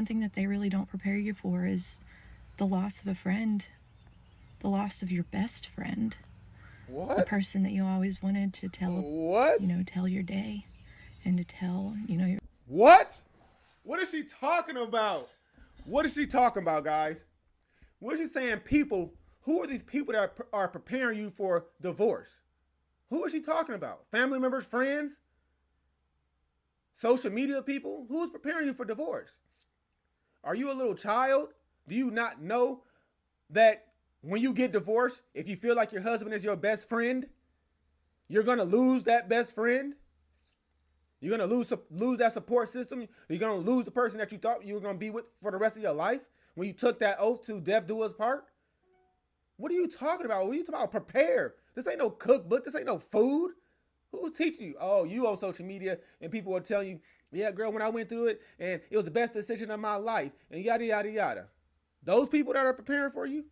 one thing that they really don't prepare you for is the loss of a friend, the loss of your best friend. What? The person that you always wanted to tell, What? Tell your day and to tell, your... What? What is she talking about? What is she talking about, guys? What is she saying? People, who are these people that are preparing you for divorce? Who is she talking about? Family members, friends? Social media people? Who's preparing you for divorce? Are you a little child? Do you not know that when you get divorced, if you feel like your husband is your best friend, you're going to lose that best friend? You're going to lose that support system? You're going to lose the person that you thought you were going to be with for the rest of your life when you took that oath to death do us part? What are you talking about? What are you talking about? Prepare. This ain't no cookbook. This ain't no food. Who's teaching you? Oh, you on social media and people will tell you, yeah, girl, when I went through it and it was the best decision of my life and yada, yada, yada. Those people that are preparing for you,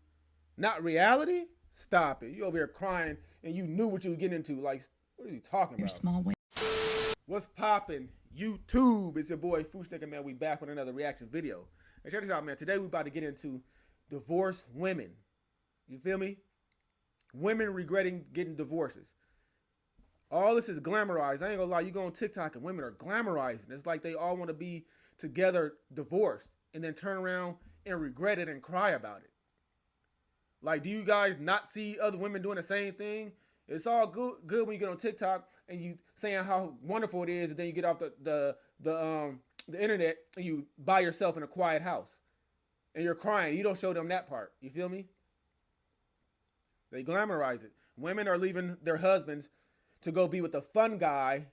not reality? Stop it. You over here crying and you knew what you were getting into. Like, what are you talking your about? small win. What's poppin'? YouTube? It's your boy FUUSHNICKA, man. We back with another reaction video. And check this out, man. Today we about to get into divorced women. You feel me? Women regretting getting divorces. All this is glamorized. I ain't gonna lie, you go on TikTok and women are glamorizing. It's like they all want to be together divorced and then turn around and regret it and cry about it. Like, do you guys not see other women doing the same thing? It's all good when you get on TikTok and you saying how wonderful it is, and then you get off the internet and you by yourself in a quiet house and you're crying. You don't show them that part. You feel me? They glamorize it. Women are leaving their husbands to go be with a fun guy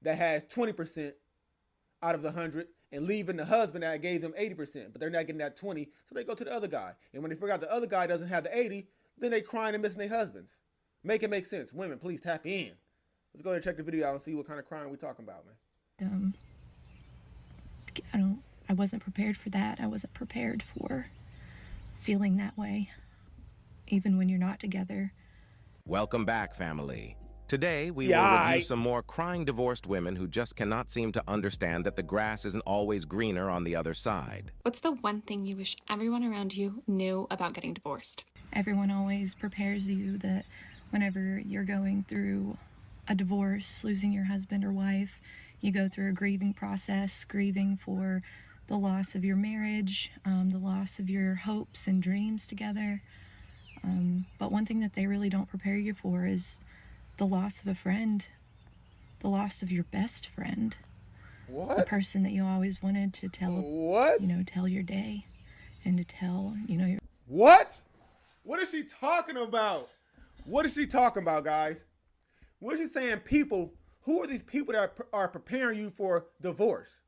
that has 20% out of the 100 and leaving the husband that gave them 80%, but they're not getting that 20, so they go to the other guy. And when they figure out the other guy doesn't have the 80, then they crying and missing their husbands. Make it make sense. Women, please tap in. Let's go ahead and check the video out and see what kind of crying we're talking about, man. I wasn't prepared for that. I wasn't prepared for feeling that way, even when you're not together. Welcome back, family. Today, we will review some more crying divorced women who just cannot seem to understand that the grass isn't always greener on the other side. What's the one thing you wish everyone around you knew about getting divorced? Everyone always prepares you that whenever you're going through a divorce, losing your husband or wife, you go through a grieving process, grieving for the loss of your marriage, the loss of your hopes and dreams together. But one thing that they really don't prepare you for is the loss of a friend, the loss of your best friend. What? The person that you always wanted to tell, what? Tell your day and to tell, your... What? What is she talking about? What is she talking about, guys? What is she saying? People, who are these people that are preparing you for divorce?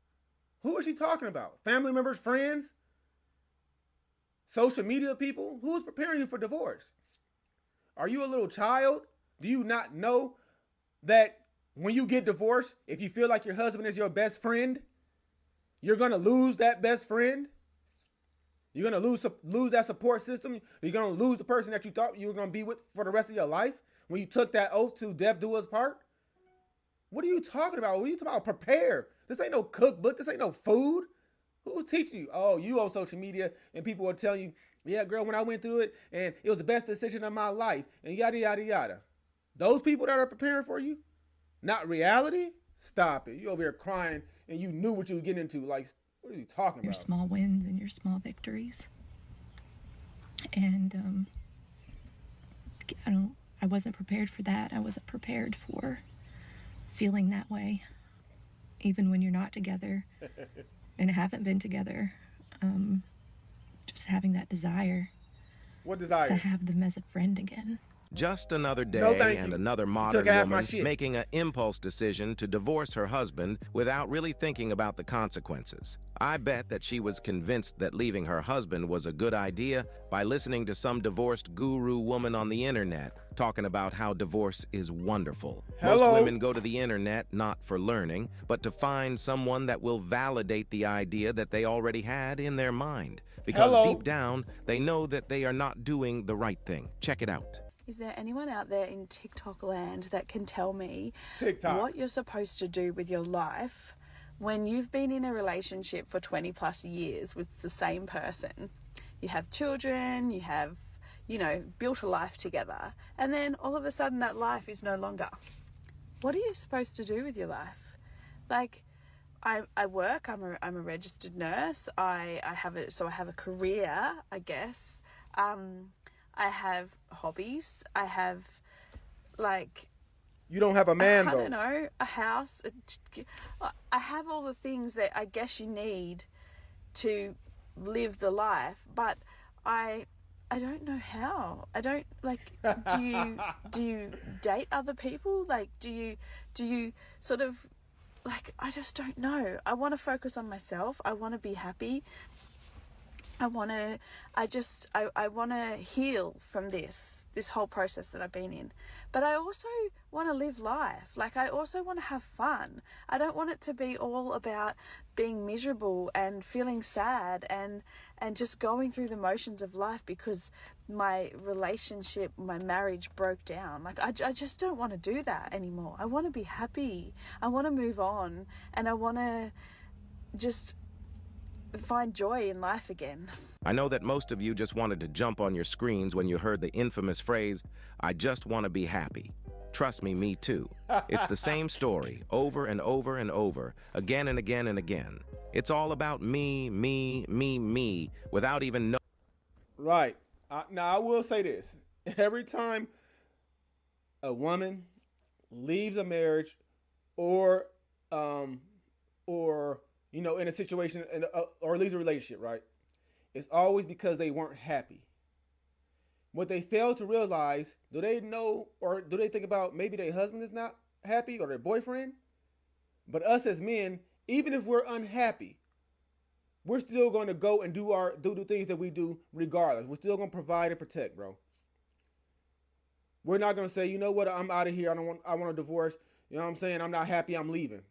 Who is she talking about? Family members, friends? Social media people? Who's preparing you for divorce? Are you a little child? Do you not know that when you get divorced, if you feel like your husband is your best friend, you're going to lose that best friend? You're going to lose that support system? You're going to lose the person that you thought you were going to be with for the rest of your life when you took that oath to death do us part? What are you talking about? What are you talking about? Prepare. This ain't no cookbook. This ain't no food. Who's teaching you? Oh, you on social media and people will tell you, yeah, girl, when I went through it and it was the best decision of my life and yada, yada, yada. Those people that are preparing for you, not reality? Stop it. You over here crying and you knew what you were getting into. Like, what are you talking your about? Small wins and your small victories. And I wasn't prepared for that. I wasn't prepared for feeling that way, even when you're not together and haven't been together. Just having that desire. What desire? To have them as a friend again. Just another day and another modern woman making an impulse decision to divorce her husband without really thinking about the consequences. I bet that she was convinced that leaving her husband was a good idea by listening to some divorced guru woman on the internet talking about how divorce is wonderful. Most women go to the internet not for learning, but to find someone that will validate the idea that they already had in their mind. Because deep down, they know that they are not doing the right thing. Check it out. Is there anyone out there in TikTok land that can tell me TikTok what you're supposed to do with your life when you've been in a relationship for 20 plus years with the same person, you have children, you have, you know, built a life together, and then all of a sudden that life is no longer. What are you supposed to do with your life? Like, I work, I'm a registered nurse, I have a career, I guess. I have hobbies, I have, like... You don't have a man, though. I don't know, a house. I have all the things that I guess you need to live the life, but I don't know how. I don't, like, do you date other people? Like, do you sort of, like, I just don't know. I want to focus on myself. I want to be happy. I want to heal from this whole process that I've been in. But I also want to live life. Like, I also want to have fun. I don't want it to be all about being miserable and feeling sad and just going through the motions of life because my relationship, my marriage broke down. Like, I just don't want to do that anymore. I want to be happy. I want to move on, and I want to just find joy in life again. I know that most of you just wanted to jump on your screens when you heard the infamous phrase, "I just want to be happy." Trust me too. It's the same story over and over and over, again and again and again. It's all about me, without even knowing. Right. Now, I will say this. Every time a woman leaves a marriage or you know, in a situation or leaves a relationship, right? It's always because they weren't happy. What they fail to realize, do they know or do they think about maybe their husband is not happy or their boyfriend? But us as men, even if we're unhappy, we're still going to go and do the things that we do regardless. We're still going to provide and protect, bro. We're not going to say, you know what, I'm out of here. I want a divorce. You know what I'm saying? I'm not happy. I'm leaving.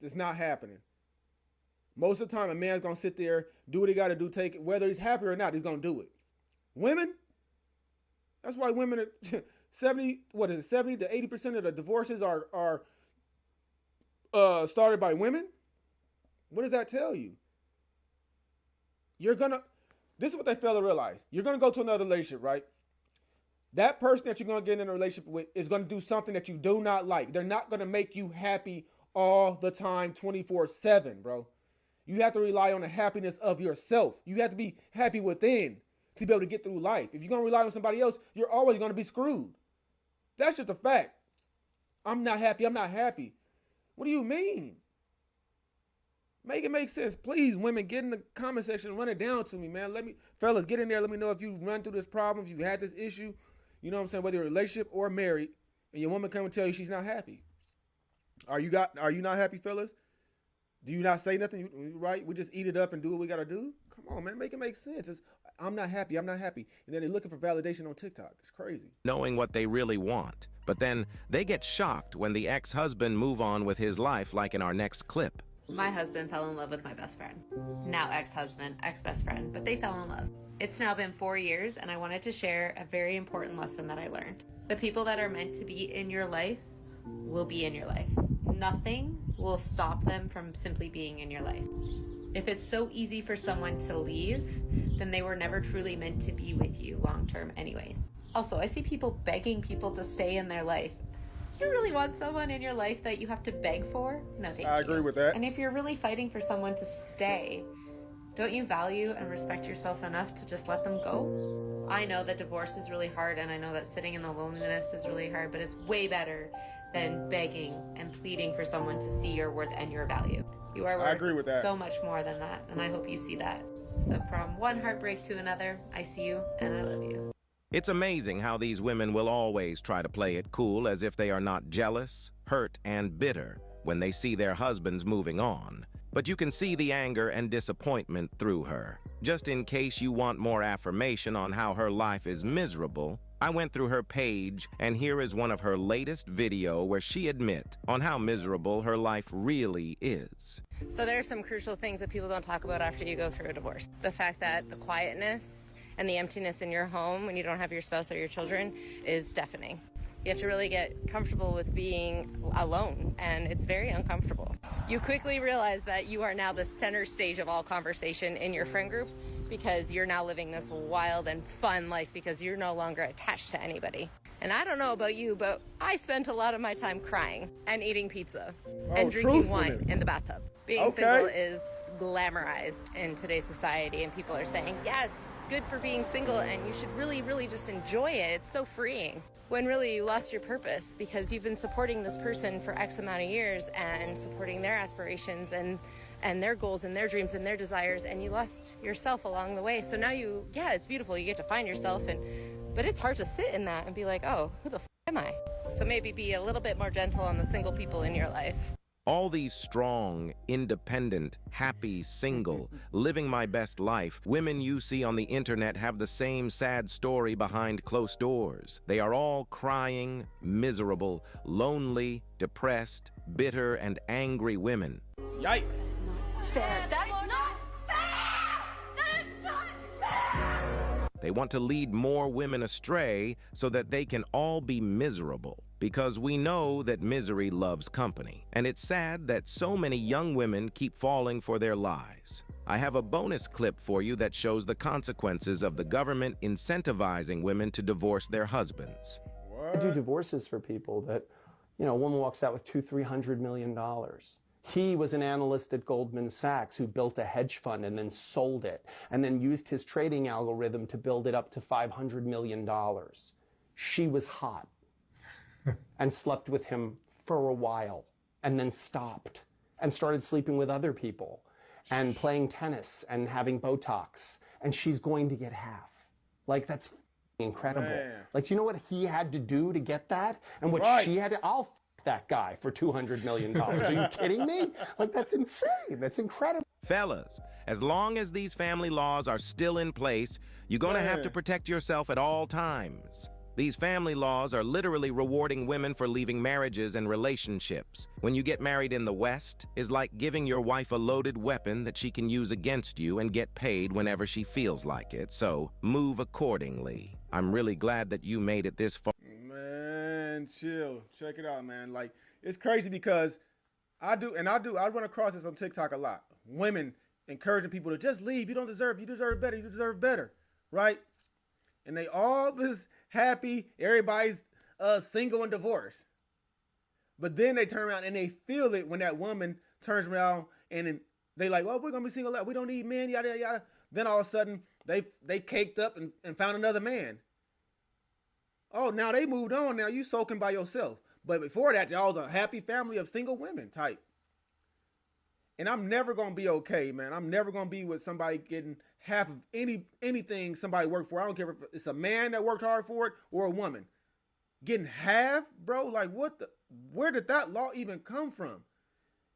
It's not happening. Most of the time, a man's going to sit there, do what he got to do, take it. Whether he's happy or not, he's going to do it. Women, that's why women are 70 to 80% of the divorces are started by women. What does that tell you? This is what they fail to realize. You're going to go to another relationship, right? That person that you're going to get in a relationship with is going to do something that you do not like. They're not going to make you happy all the time, 24/7, bro. You have to rely on the happiness of yourself. You have to be happy within to be able to get through life. If you're going to rely on somebody else, you're always going to be screwed. That's just a fact. I'm not happy. I'm not happy. What do you mean? Make it make sense. Please, women, get in the comment section and run it down to me, man. Fellas, get in there. Let me know if you run through this problem, if you had this issue. You know what I'm saying? Whether you're in a relationship or married, and your woman come and tell you she's not happy. Are you not happy, fellas? Do you not say nothing, right? We just eat it up and do what we got to do? Come on, man. Make it make sense. I'm not happy. I'm not happy. And then they're looking for validation on TikTok. It's crazy. Knowing what they really want. But then they get shocked when the ex-husband move on with his life, like in our next clip. My husband fell in love with my best friend. Now ex-husband, ex-best friend, but they fell in love. It's now been 4 years, and I wanted to share a very important lesson that I learned. The people that are meant to be in your life will be in your life. Nothing will stop them from simply being in your life. If it's so easy for someone to leave, then they were never truly meant to be with you long term anyways. Also, I see people begging people to stay in their life. You really want someone in your life that you have to beg for? No, thank you. I agree with that. And if you're really fighting for someone to stay, don't you value and respect yourself enough to just let them go? I know that divorce is really hard, and I know that sitting in the loneliness is really hard, but it's way better than begging and pleading for someone to see your worth and your value. You are worth I agree with that. So much more than that, and I hope you see that. So from one heartbreak to another, I see you and I love you. It's amazing how these women will always try to play it cool as if they are not jealous, hurt, and bitter when they see their husbands moving on. But you can see the anger and disappointment through her. Just in case you want more affirmation on how her life is miserable, I went through her page, and here is one of her latest video where she admits on how miserable her life really is. So there are some crucial things that people don't talk about after you go through a divorce. The fact that the quietness and the emptiness in your home when you don't have your spouse or your children is deafening. You have to really get comfortable with being alone, and it's very uncomfortable. you quickly realize that you are now the center stage of all conversation in your friend group because you're now living this wild and fun life because you're no longer attached to anybody. And I don't know about you, but I spent a lot of my time crying and eating pizza and drinking wine in the bathtub. Being single is glamorized in today's society, and people are saying, yes, good for being single, and you should really, really just enjoy it. It's so freeing. When really you lost your purpose because you've been supporting this person for X amount of years and supporting their aspirations and their goals and their dreams and their desires, and you lost yourself along the way. So now it's beautiful. You get to find yourself, but it's hard to sit in that and be like, oh, who the f am I? So maybe be a little bit more gentle on the single people in your life. All these strong, independent, happy, single, living my best life, women you see on the internet have the same sad story behind closed doors. They are all crying, miserable, lonely, depressed, bitter, and angry women. Yikes. That is not fair! That is not fair! They want to lead more women astray so that they can all be miserable. Because we know that misery loves company. And it's sad that so many young women keep falling for their lies. I have a bonus clip for you that shows the consequences of the government incentivizing women to divorce their husbands. I do divorces for people that, a woman walks out with $200-300 million. He was an analyst at Goldman Sachs who built a hedge fund and then sold it, and then used his trading algorithm to build it up to $500 million. She was hot and slept with him for a while and then stopped and started sleeping with other people and playing tennis and having Botox, and she's going to get half. Like, that's incredible. Man. Like, do you know what he had to do to get that? And what she had to, I'll f that guy for $200 million. Are you kidding me? Like, that's insane. That's incredible. Fellas, as long as these family laws are still in place, you're gonna have to protect yourself at all times. These family laws are literally rewarding women for leaving marriages and relationships. When you get married in the West, it's like giving your wife a loaded weapon that she can use against you and get paid whenever she feels like it. So move accordingly. I'm really glad that you made it this far. Man, chill. Check it out, man. Like, it's crazy because I run across this on TikTok a lot. Women encouraging people to just leave. You deserve better. You deserve better. Right? And they all this happy, everybody's single and divorced. But then they turn around and they feel it when that woman turns around and then they like, well, we're gonna be single, we don't need men, yada yada yada. Then all of a sudden they caked up and found another man. Oh, now they moved on. Now you soaking by yourself. But before that, y'all was a happy family of single women type. And I'm never gonna be okay, man. I'm never gonna be with somebody getting half of anything somebody worked for. I don't care if it's a man that worked hard for it or a woman. Getting half, bro, like where did that law even come from?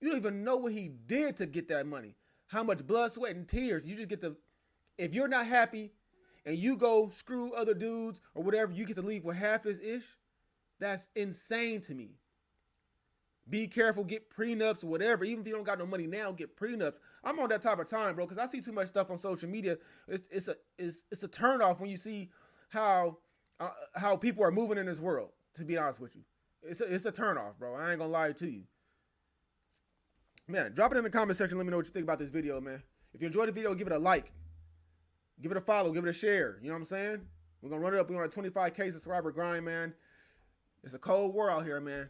You don't even know what he did to get that money. How much blood, sweat, and tears. You just get to, if you're not happy and you go screw other dudes or whatever, you get to leave with half his ish. That's insane to me. Be careful, get prenups or whatever. Even if you don't got no money now, get prenups. I'm on that type of time, bro, because I see too much stuff on social media. It's a turnoff when you see how people are moving in this world, to be honest with you. It's a turnoff, bro. I ain't gonna lie to you. Man, drop it in the comment section. Let me know what you think about this video, man. If you enjoyed the video, give it a like. Give it a follow. Give it a share. You know what I'm saying? We're gonna run it up. We're on a 25K subscriber grind, man. It's a cold war out here, man.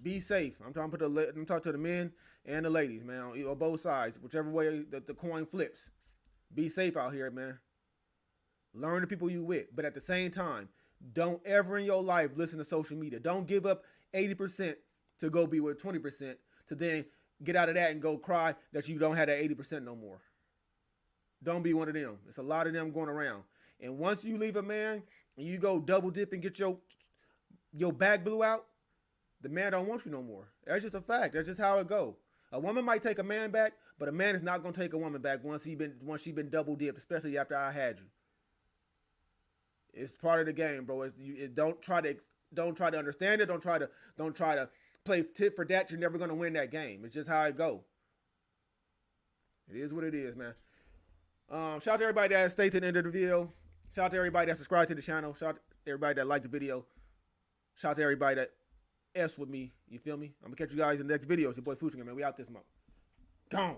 Be safe. I'm talking to the men and the ladies, man, on both sides, whichever way the coin flips. Be safe out here, man. Learn the people you with, but at the same time, don't ever in your life listen to social media. Don't give up 80% to go be with 20% to then get out of that and go cry that you don't have that 80% no more. Don't be one of them. It's a lot of them going around. And once you leave a man and you go double dip and get your back blew out, the man don't want you no more. That's just a fact. That's just how it go. A woman might take a man back, but a man is not gonna take a woman back once she been double dipped, especially after I had you. It's part of the game, bro. Don't try to understand it. Don't try to play tit for tat. You're never gonna win that game. It's just how it go. It is what it is, man. Shout out to everybody that stayed to the end of the video. Shout out to everybody that subscribed to the channel. Shout out to everybody that liked the video. Shout out to everybody that S with me. You feel me? I'm gonna catch you guys in the next video. It's your boy FUUSHNICKA, man. We out this month. Gone.